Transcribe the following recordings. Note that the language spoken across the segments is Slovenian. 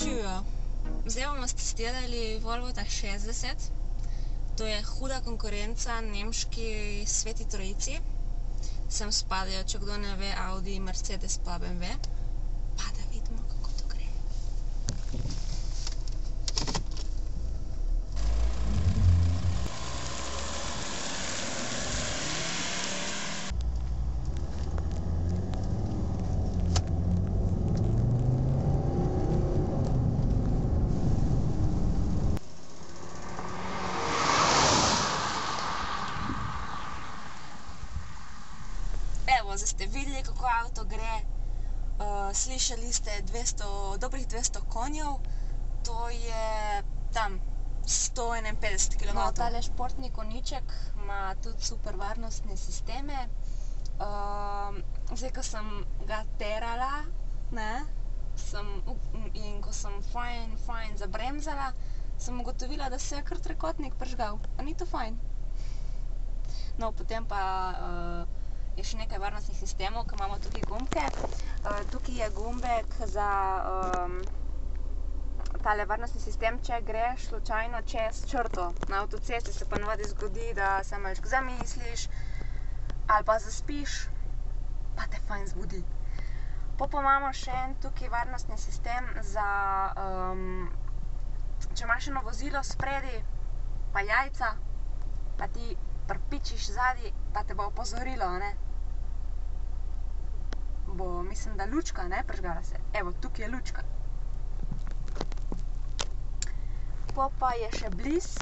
Živijo. Zdaj bomo testirali Volvo T60. To je huda konkurenca nemški Sveti Trojici. Sem spadajo, če kdo ne ve, Audi, Mercedes pa BMW. Pa da vidimo, kako to gre. Evo, zdaj ste videli, kako avto gre. Slišali ste dobrih 200 konjev. To je tam 151 km. No, tale športni konjiček ima tudi super varnostne sisteme. Zdaj, ko sem ga terala, in ko sem fajn zabremzala, sem ugotovila, da se je kar trikotnik prižgal. A ni to fajn? No, potem pa je še nekaj varnostnih sistemov, ki imamo tukaj gumbke. Tukaj je gumbek za tale varnostni sistem, če greš slučajno čez črto. Na avtocesti se pa navadi zgodi, da se malo zamisliš ali pa zaspiš, pa te fajn zbudi. Pa imamo še en tukaj varnostni sistem za če imaš eno vozilo spredi, pa jajca, pa ti prpičiš zadaj, pa te bo opozorilo, ne? Mislim, da lučka, ne, prižgala se. Evo, tukaj je lučka. Pa je še bliz,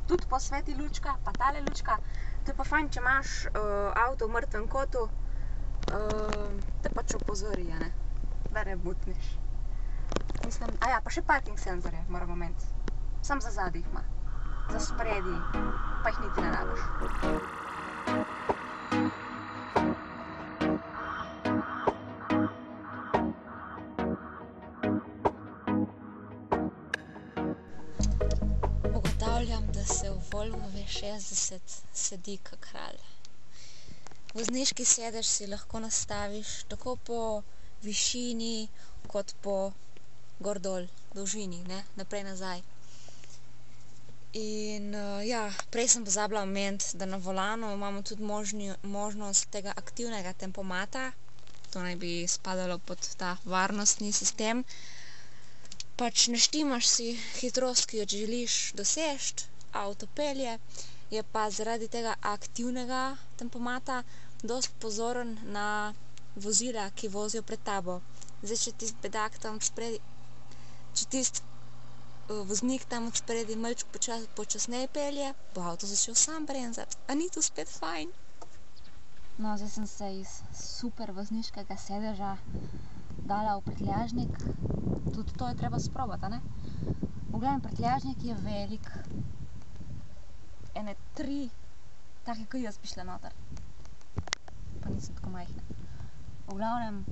tudi posveti lučka, pa tale lučka. To je pa fajn, če imaš avto v mrtvem kotu, te pač opozori, ne, da ne butneš. Mislim, pa še parking senzorje moramo imeti. Sam za zadnjih ima. Za spredi, pa jih niti ne rabiš. Ugotavljam, da se v Volvo V60 sedi kot kralj. Vozniški sedež si lahko nastaviš tako po višini, kot po gor-dol dolžini, naprej nazaj. In prej sem pozabila omeniti, da na volanu imamo tudi možnost tega aktivnega tempomata. To naj bi spadalo pod ta varnostni sistem. Pač naštimaš si hitrost, ki jo želiš doseči, avto pelje, je pa zaradi tega aktivnega tempomata dosti pozoren na vozila, ki vozijo pred tabo. Zdaj, če tisti bedak tam spredi, če tisti voznik tam od spredi malček počasneje pelje, bo avto začel sam bremzati. A ni to spet fajn? No, zdaj sem se iz super vozniškega sedeža dala v prtljažnik. Tudi to je treba sprobati, a ne? V glavnem, prtljažnik je velik. Ene 3, take kot jaz bi šle noter. Pa nisem tako majhna. V glavnem,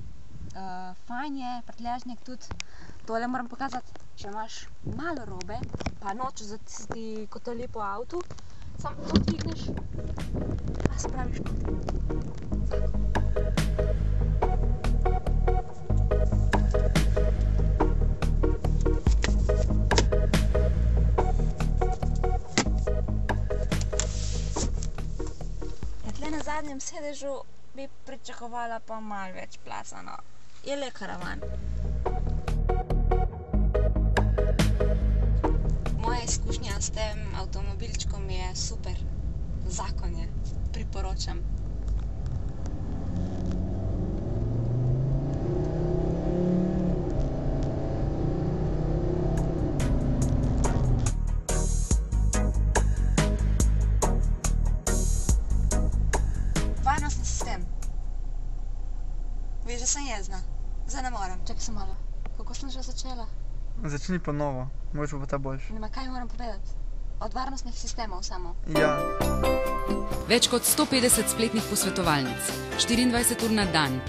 fajn je prtljažnik tudi. Tole moram pokazati, če imaš malo robe, pa nočeš zatisniti kotali po avtu, samo to dvigneš, pa spraviš noter. Tle na zadnjem sedežu bi pričakovala pa malo več placa, no. Je le karavan. Moja izkušnja s tem avtomobilčkom je super. Zakon je. Priporočam. Varnostni sistem. Veš, da sem jezna. Zdaj ne morem. Čakaj se malo. Kako sem že začela? Začni po novo, mogoče bo ta boljši. Kaj moram povedati? Od varnostnih sistemov samo? Ja. Več kot 150 spletnih posvetovalnic, 24 ur na dan.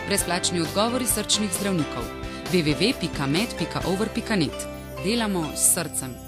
Brezplačni odgovori srčnih zdravnikov. www.med.over.net. Delamo s srcem.